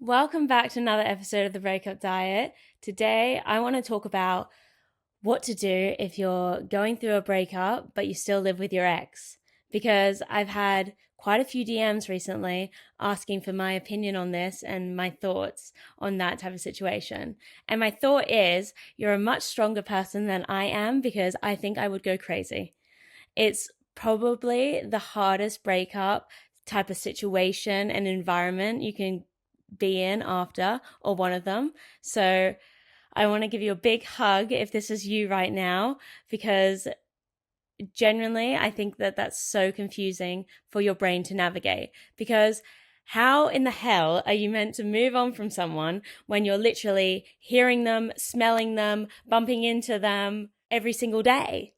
Welcome back to another episode of the Breakup Diet. Today, I want to talk about what to do if you're going through a breakup, but you still live with your ex. Because I've had quite a few DMs recently asking for my opinion on this and my thoughts on that type of situation. And my thought is, you're a much stronger person than I am because I think I would go crazy. It's probably the hardest breakup type of situation and environment you can be in after, or one of them. So I want to give you a big hug if this is you right now, because genuinely I think that that's so confusing for your brain to navigate. Because how in the hell are you meant to move on from someone when you're literally hearing them, smelling them, bumping into them every single day?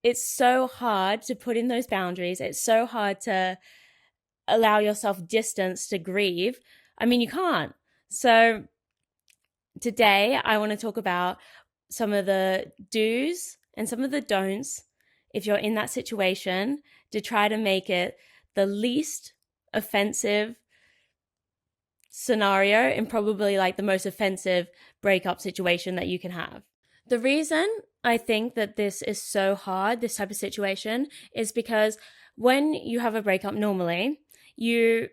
It's so hard to put in those boundaries. It's so hard to allow yourself distance to grieve. I mean, you can't. So today I want to talk about some of the do's and some of the don'ts if you're in that situation to try to make it the least offensive scenario and probably like the most offensive breakup situation that you can have. The reason I think that this is so hard, this type of situation, is because when you have a breakup normally, you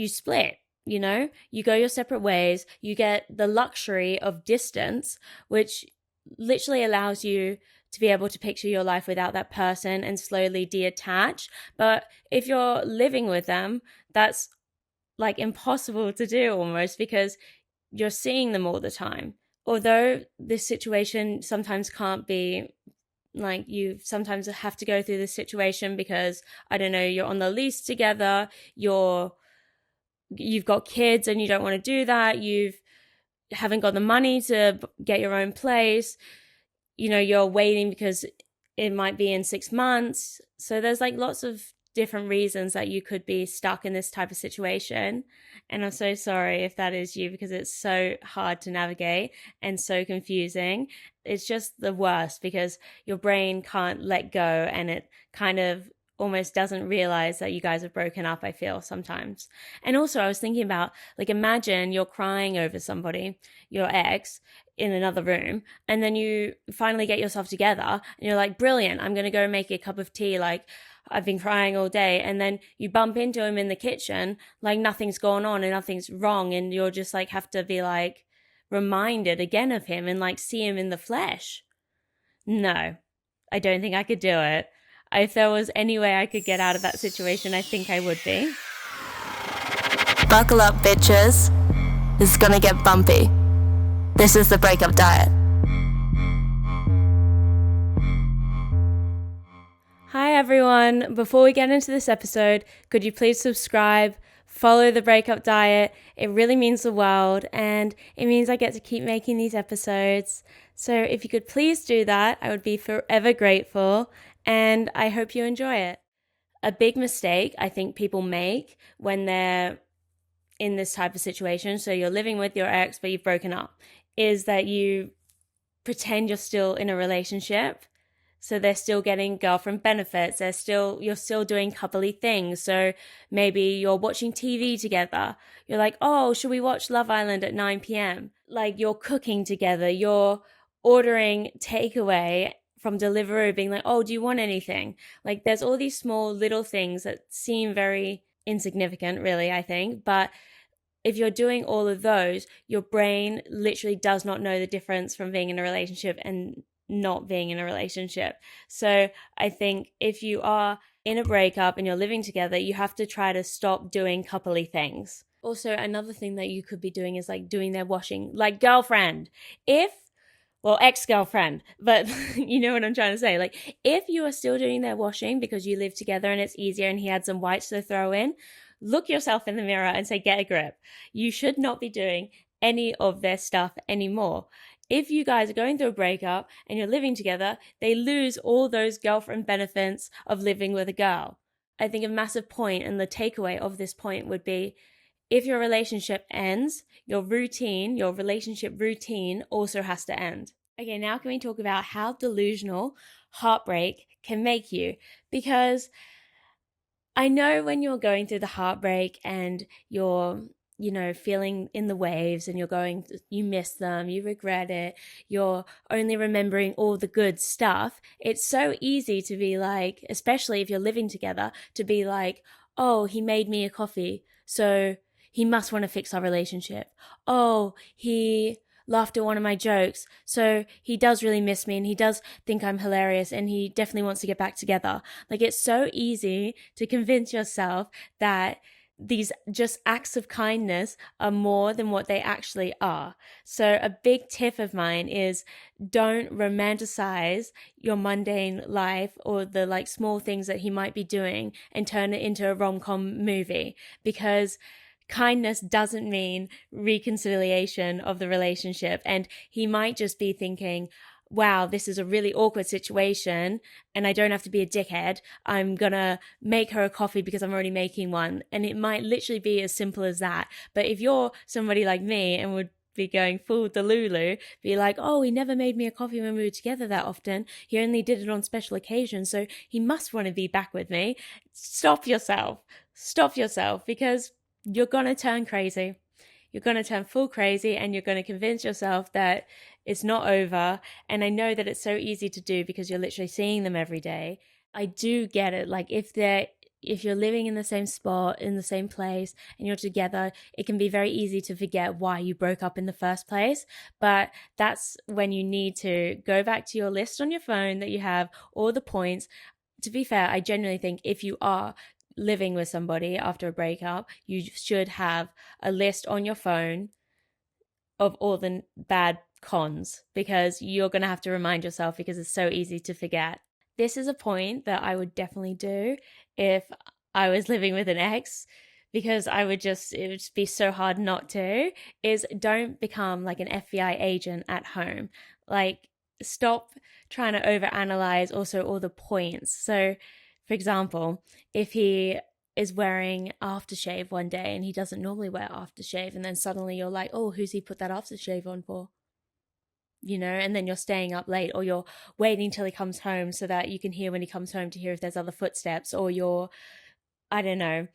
split. You go your separate ways. You get the luxury of distance, which literally allows you to be able to picture your life without that person and slowly detach. But if you're living with them, that's like impossible to do almost, because you're seeing them all the time. Although this situation sometimes can't be like, you sometimes have to go through this situation because, I don't know, you're on the lease together, you've got kids and you don't want to do that, you haven't got the money to get your own place, you're waiting because it might be in 6 months. So there's like lots of different reasons that you could be stuck in this type of situation. And I'm so sorry if that is you, because it's so hard to navigate and so confusing. It's just the worst because your brain can't let go, and it kind of almost doesn't realize that you guys have broken up, I feel sometimes. And also I was thinking about, like, imagine you're crying over somebody, your ex, in another room, and then you finally get yourself together and you're like, brilliant, I'm going to go make a cup of tea, like I've been crying all day. And then you bump into him in the kitchen, like nothing's going on and nothing's wrong. And you're just like, have to be like reminded again of him and like see him in the flesh. No, I don't think I could do it. If there was any way I could get out of that situation, I think I would be. Buckle up, bitches. It's gonna get bumpy. This is the Breakup Diet. Hi everyone. Before we get into this episode, could you please subscribe, follow the Breakup Diet? It really means the world, and it means I get to keep making these episodes. So if you could please do that, I would be forever grateful, and I hope you enjoy it. A big mistake I think people make when they're in this type of situation, so you're living with your ex but you've broken up, is that you pretend you're still in a relationship. So they're still getting girlfriend benefits. You're still doing coupley things. So maybe you're watching TV together. You're like, oh, should we watch Love Island at 9 p.m.? Like, you're cooking together. You're ordering takeaway from Deliveroo, being like, oh, do you want anything? Like, there's all these small little things that seem very insignificant, really, I think. But if you're doing all of those, your brain literally does not know the difference from being in a relationship and not being in a relationship. So I think if you are in a breakup and you're living together, you have to try to stop doing coupley things. Also, another thing that you could be doing is like doing their washing, like girlfriend. Ex-girlfriend, but you know what I'm trying to say. Like, if you are still doing their washing because you live together and it's easier and he had some whites to throw in, look yourself in the mirror and say, get a grip. You should not be doing any of their stuff anymore. If you guys are going through a breakup and you're living together, they lose all those girlfriend benefits of living with a girl. I think a massive point, and the takeaway of this point would be, if your relationship ends, your relationship routine also has to end. Okay, now can we talk about how delusional heartbreak can make you? Because I know when you're going through the heartbreak and you're feeling in the waves and you miss them, you regret it, you're only remembering all the good stuff. It's so easy to be like, especially if you're living together, to be like, oh, he made me a coffee, so he must want to fix our relationship. Oh, he laughed at one of my jokes, so he does really miss me and he does think I'm hilarious and he definitely wants to get back together. Like, it's so easy to convince yourself that these just acts of kindness are more than what they actually are. So a big tip of mine is, don't romanticize your mundane life or the like small things that he might be doing and turn it into a rom-com movie, because kindness doesn't mean reconciliation of the relationship. And he might just be thinking, wow, this is a really awkward situation and I don't have to be a dickhead. I'm going to make her a coffee because I'm already making one. And it might literally be as simple as that. But if you're somebody like me and would be going full Delulu, be like, oh, he never made me a coffee when we were together that often. He only did it on special occasions, so he must want to be back with me. Stop yourself. Stop yourself, because you're going to turn crazy. You're going to turn full crazy and you're going to convince yourself that it's not over. And I know that it's so easy to do because you're literally seeing them every day. I do get it. Like, if you're living in the same spot, in the same place, and you're together, it can be very easy to forget why you broke up in the first place. But that's when you need to go back to your list on your phone that you have all the points. To be fair, I genuinely think if you are living with somebody after a breakup, you should have a list on your phone of all the bad cons, because you're going to have to remind yourself, because it's so easy to forget. This is a point that I would definitely do if I was living with an ex, because it would just be so hard not to, is don't become like an FBI agent at home. Like, stop trying to overanalyze also all the points. So, for example, if he is wearing aftershave one day and he doesn't normally wear aftershave, and then suddenly you're like, oh, who's he put that aftershave on for? And then you're staying up late, or you're waiting till he comes home so that you can hear when he comes home to hear if there's other footsteps, or you're, I don't know,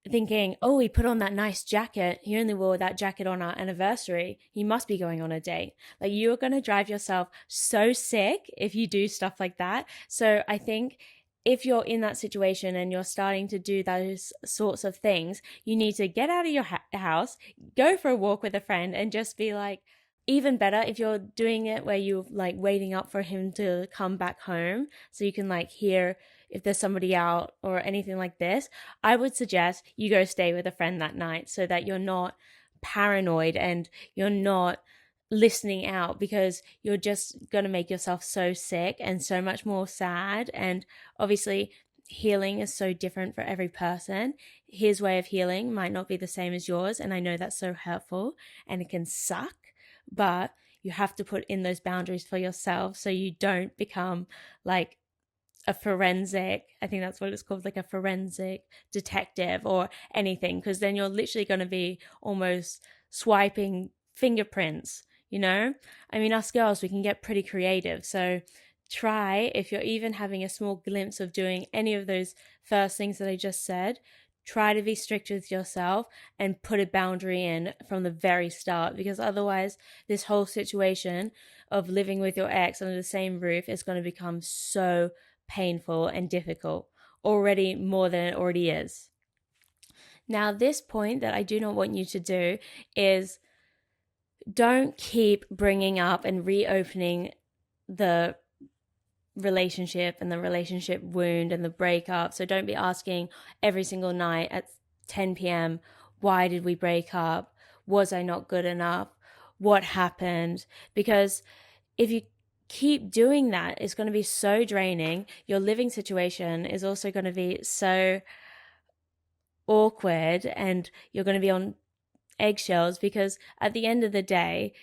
thinking, oh, he put on that nice jacket. He only wore that jacket on our anniversary. He must be going on a date. Like, you're going to drive yourself so sick if you do stuff like that. So I think if you're in that situation and you're starting to do those sorts of things, you need to get out of your house, go for a walk with a friend, and just be like, even better if you're doing it where you're like waiting up for him to come back home so you can like hear if there's somebody out or anything like this. I would suggest you go stay with a friend that night so that you're not paranoid and you're not listening out, because you're just going to make yourself so sick and so much more sad. And obviously healing is so different for every person. His way of healing might not be the same as yours, and I know that's so hurtful and it can suck, but you have to put in those boundaries for yourself so you don't become like a forensic, I think that's what it's called, like a forensic detective or anything, because then you're literally going to be almost swiping fingerprints. I mean, us girls, we can get pretty creative. So try, if you're even having a small glimpse of doing any of those first things that I just said, try to be strict with yourself and put a boundary in from the very start, because otherwise this whole situation of living with your ex under the same roof is going to become so painful and difficult, already more than it already is. Now, this point that I do not want you to do is, don't keep bringing up and reopening the relationship and the relationship wound and the breakup. So don't be asking every single night at 10 p.m, why did we break up? Was I not good enough? What happened? Because if you keep doing that, it's going to be so draining. Your living situation is also going to be so awkward, and you're going to be on eggshells, because at the end of the day,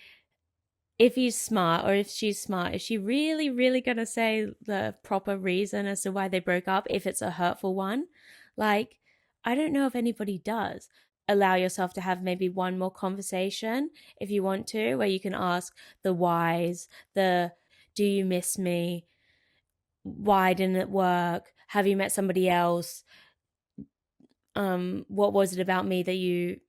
if he's smart or if she's smart, is she really, really going to say the proper reason as to why they broke up if it's a hurtful one? Like, I don't know if anybody does. Allow yourself to have maybe one more conversation if you want to, where you can ask the whys, the do you miss me? Why didn't it work? Have you met somebody else? What was it about me that you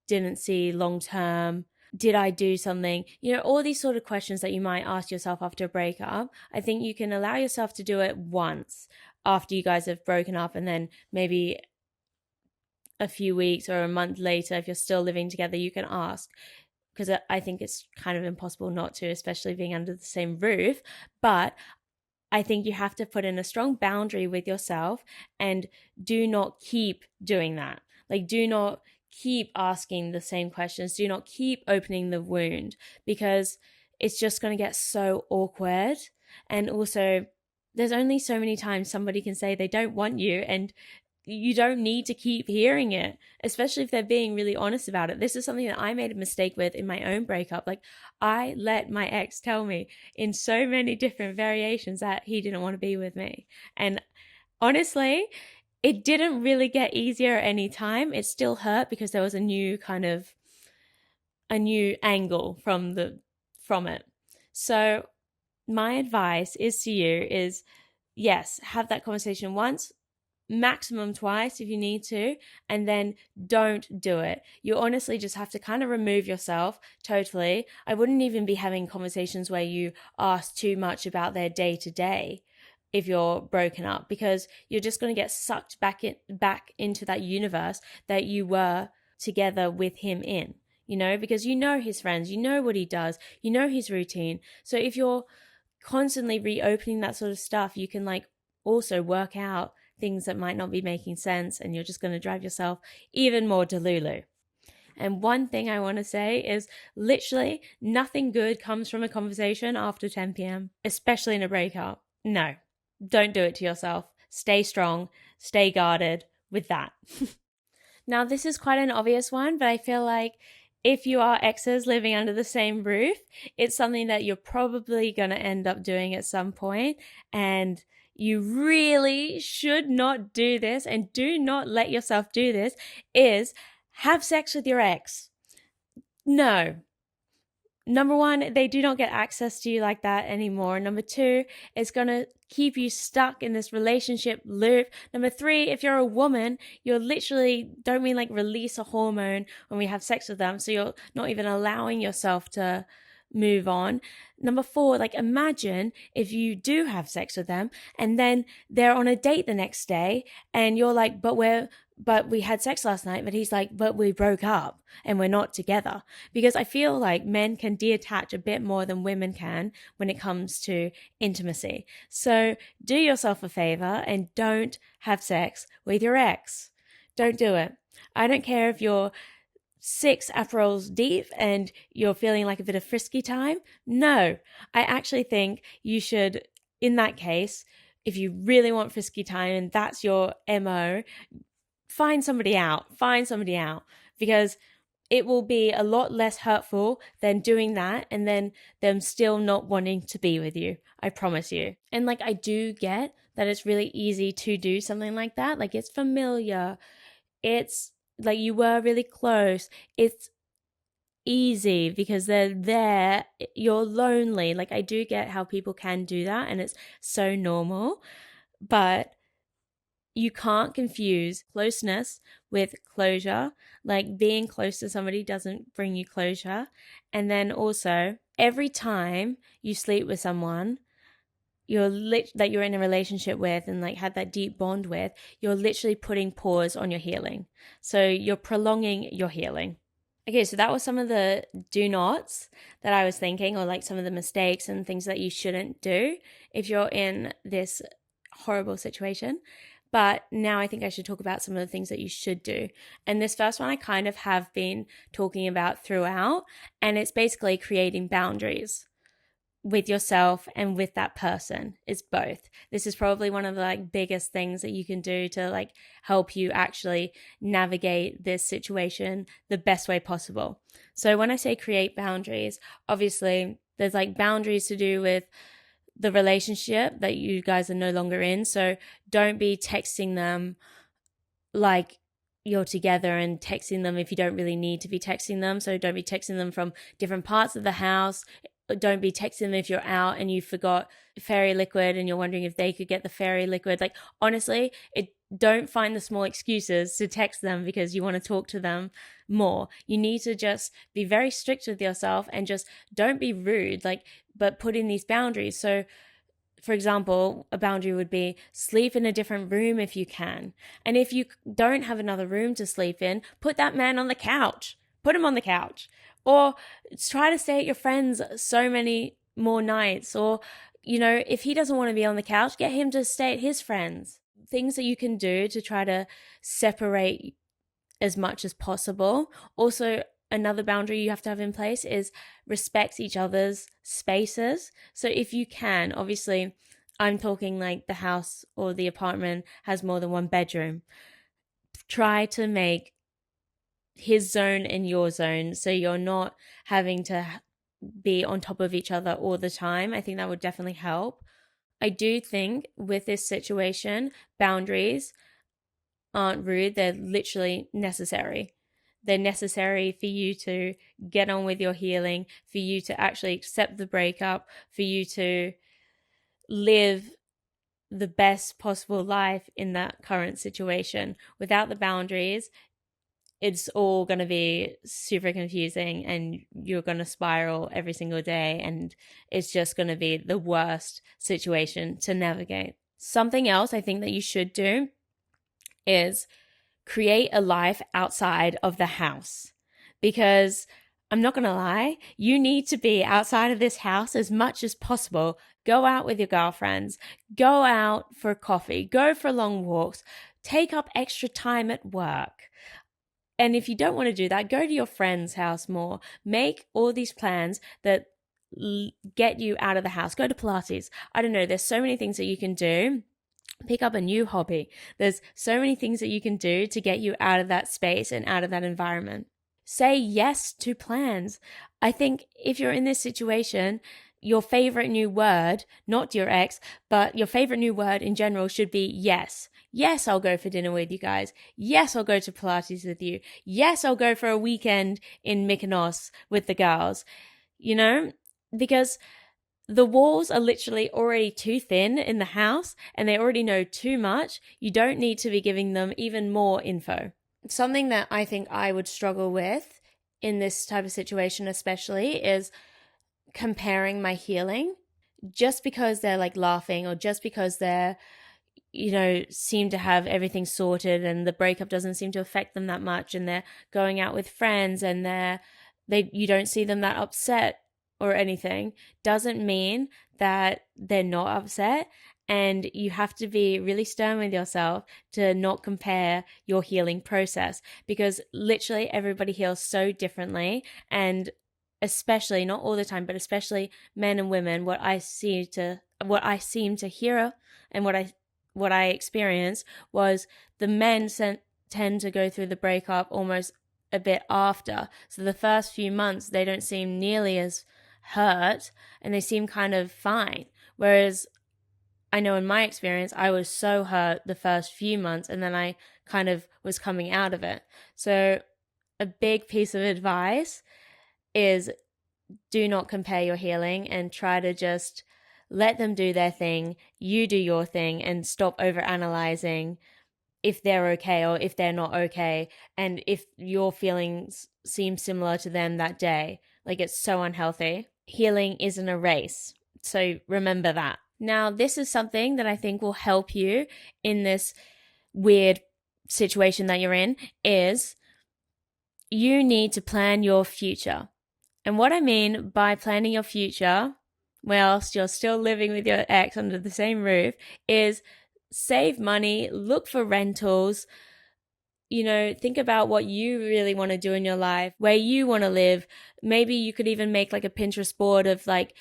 didn't see long term? Did I do something? All these sort of questions that you might ask yourself after a breakup. I think you can allow yourself to do it once after you guys have broken up, and then maybe a few weeks or a month later, if you're still living together, you can ask, because I think it's kind of impossible not to, especially being under the same roof. But I think you have to put in a strong boundary with yourself and do not keep doing that. Like, do not keep asking the same questions. Do not keep opening the wound, because it's just going to get so awkward. And also, there's only so many times somebody can say they don't want you, and you don't need to keep hearing it, especially if they're being really honest about it. This is something that I made a mistake with in my own breakup. Like, I let my ex tell me in so many different variations that he didn't want to be with me. And honestly, it didn't really get easier at any time. It still hurt because there was a new angle from it. So my advice is to you is, yes, have that conversation once, maximum twice if you need to, and then don't do it. You honestly just have to kind of remove yourself totally. I wouldn't even be having conversations where you ask too much about their day to day if you're broken up, because you're just going to get sucked back into that universe that you were together with him in, because his friends, what he does, his routine. So if you're constantly reopening that sort of stuff, you can also work out things that might not be making sense, and you're just going to drive yourself even more delulu. And one thing I want to say is, literally nothing good comes from a conversation after 10 p.m., especially in a breakup. No, don't do it to yourself. Stay strong, stay guarded with that. Now, this is quite an obvious one, but I feel like if you are exes living under the same roof, it's something that you're probably going to end up doing at some point, and you really should not do this, and do not let yourself do this, is have sex with your ex. No. Number one, they do not get access to you like that anymore. Number two, it's going to keep you stuck in this relationship loop. Number three, if you're a woman, you're literally, don't mean release a hormone when we have sex with them, so you're not even allowing yourself to move on. Number four, imagine if you do have sex with them and then they're on a date the next day and you're like, but we had sex last night, but he's like, but we broke up and we're not together. Because I feel like men can detach a bit more than women can when it comes to intimacy. So do yourself a favor and don't have sex with your ex. Don't do it. I don't care if you're 6 Aperols deep and you're feeling like a bit of frisky time. No, I actually think you should, in that case, if you really want frisky time and that's your MO, find somebody out, because it will be a lot less hurtful than doing that and then them still not wanting to be with you. I promise you. And I do get that it's really easy to do something like that. It's familiar. It's you were really close. It's easy because they're there. You're lonely. I do get how people can do that, and it's so normal. But you can't confuse closeness with closure. Being close to somebody doesn't bring you closure. And then also, every time you sleep with someone that you're in a relationship with and had that deep bond with, you're literally putting pause on your healing. So you're prolonging your healing. Okay, so that was some of the do nots that I was thinking, or some of the mistakes and things that you shouldn't do if you're in this horrible situation. But now I think I should talk about some of the things that you should do. And this first one I kind of have been talking about throughout, and it's basically creating boundaries with yourself and with that person. It's both. This is probably one of the biggest things that you can do to help you actually navigate this situation the best way possible. So when I say create boundaries, obviously there's boundaries to do with the relationship that you guys are no longer in. So don't be texting them you're together and texting them if you don't really need to be texting them. So don't be texting them from different parts of the house. don't be texting them if you're out and you forgot fairy liquid and you're wondering if they could get the fairy liquid. Like, honestly, don't find the small excuses to text them because you want to talk to them more. You need to just be very strict with yourself and just don't be rude, but put in these boundaries. So, for example, a boundary would be sleep in a different room if you can. And if you don't have another room to sleep in, put that man on the couch. Put him on the couch. Or try to stay at your friend's so many more nights. Or, if he doesn't want to be on the couch, get him to stay at his friend's. Things that you can do to try to separate as much as possible. Also, another boundary you have to have in place is respect each other's spaces. So if you can, obviously, I'm talking like the house or the apartment has more than one bedroom. Try to make his zone and your zone so you're not having to be on top of each other all the time. I think that would definitely help. I do think with this situation, boundaries aren't rude. They're literally necessary. They're necessary for you to get on with your healing, for you to actually accept the breakup, for you to live the best possible life in that current situation. Without the boundaries, it's all going to be super confusing and you're going to spiral every single day, and it's just going to be the worst situation to navigate. Something else I think that you should do is create a life outside of the house, because I'm not going to lie, you need to be outside of this house as much as possible. Go out with your girlfriends, go out for coffee, go for long walks, take up extra time at work. And if you don't want to do that, go to your friend's house more. Make all these plans that get you out of the house. Go to Pilates. I don't know. There's so many things that you can do. Pick up a new hobby. There's so many things that you can do to get you out of that space and out of that environment. Say yes to plans. I think if you're in this situation, your favorite new word, not your ex, but your favorite new word in general should be yes. Yes, I'll go for dinner with you guys. Yes, I'll go to Pilates with you. Yes, I'll go for a weekend in Mykonos with the girls. Because the walls are literally already too thin in the house and they already know too much. You don't need to be giving them even more info. Something that I think I would struggle with in this type of situation especially is comparing my healing. Just because they're like laughing or just because they're seem to have everything sorted and the breakup doesn't seem to affect them that much and they're going out with friends and you don't see them that upset or anything, doesn't mean that they're not upset. And you have to be really stern with yourself to not compare your healing process, because literally everybody heals so differently. And especially, not all the time, but especially men and women, what I seem to hear and what I experienced was the men tend to go through the breakup almost a bit after. So the first few months, they don't seem nearly as hurt and they seem kind of fine. Whereas I know in my experience, I was so hurt the first few months and then I kind of was coming out of it. So a big piece of advice is do not compare your healing and try to just let them do their thing, you do your thing, and stop overanalyzing if they're okay or if they're not okay, and if your feelings seem similar to them that day. Like, it's so unhealthy. Healing isn't a race, so remember that. Now, this is something that I think will help you in this weird situation that you're in, is you need to plan your future. And what I mean by planning your future whilst you're still living with your ex under the same roof is save money, look for rentals, think about what you really want to do in your life, where you want to live. Maybe you could even make like a Pinterest board of like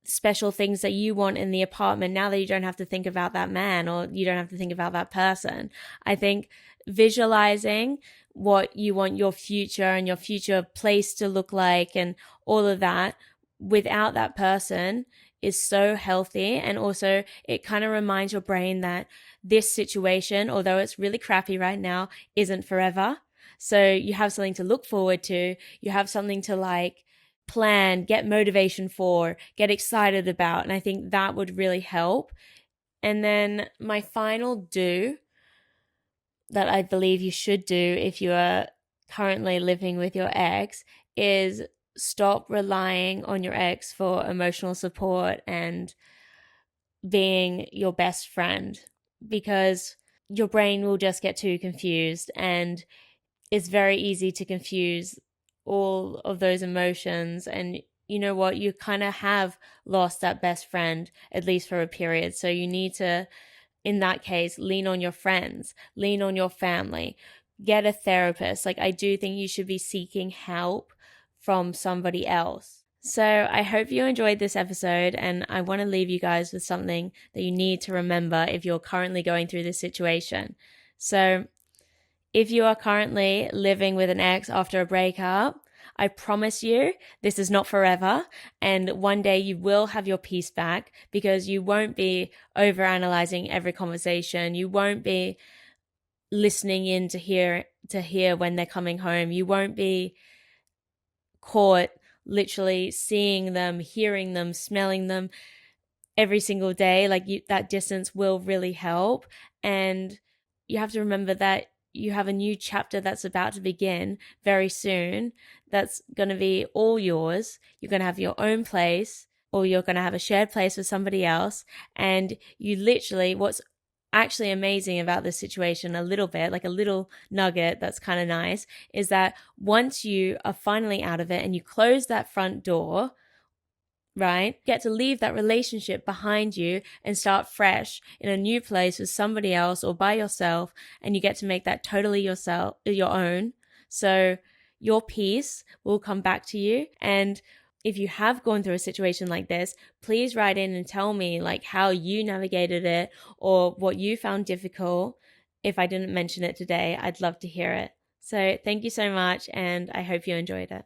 special things that you want in the apartment now that you don't have to think about that man or you don't have to think about that person. I think visualizing what you want your future and your future place to look like and all of that without that person is so healthy. And also it kind of reminds your brain that this situation, although it's really crappy right now, isn't forever. So you have something to look forward to. You have something to like plan, get motivation for, get excited about. And I think that would really help. And then my final do that I believe you should do if you are currently living with your ex is stop relying on your ex for emotional support and being your best friend, because your brain will just get too confused, and it's very easy to confuse all of those emotions. And you know what? You kind of have lost that best friend, at least for a period. So you need to, in that case, lean on your friends, lean on your family, get a therapist. Like, I do think you should be seeking help from somebody else. So I hope you enjoyed this episode, and I want to leave you guys with something that you need to remember if you're currently going through this situation. So if you are currently living with an ex after a breakup, I promise you this is not forever, and one day you will have your peace back, because you won't be overanalyzing every conversation. You won't be listening in to hear when they're coming home. You won't be caught literally seeing them, hearing them, smelling them every single day. Like, that distance will really help. And you have to remember that you have a new chapter that's about to begin very soon, that's going to be all yours. You're going to have your own place, or you're going to have a shared place with somebody else. And you literally, what's actually amazing about this situation, a little bit, like a little nugget that's kind of nice, is that once you are finally out of it and you close that front door, right, get to leave that relationship behind you and start fresh in a new place with somebody else or by yourself, and you get to make that totally your own. So your peace will come back to you. And if you have gone through a situation like this, please write in and tell me like how you navigated it or what you found difficult. If I didn't mention it today, I'd love to hear it. So thank you so much, and I hope you enjoyed it.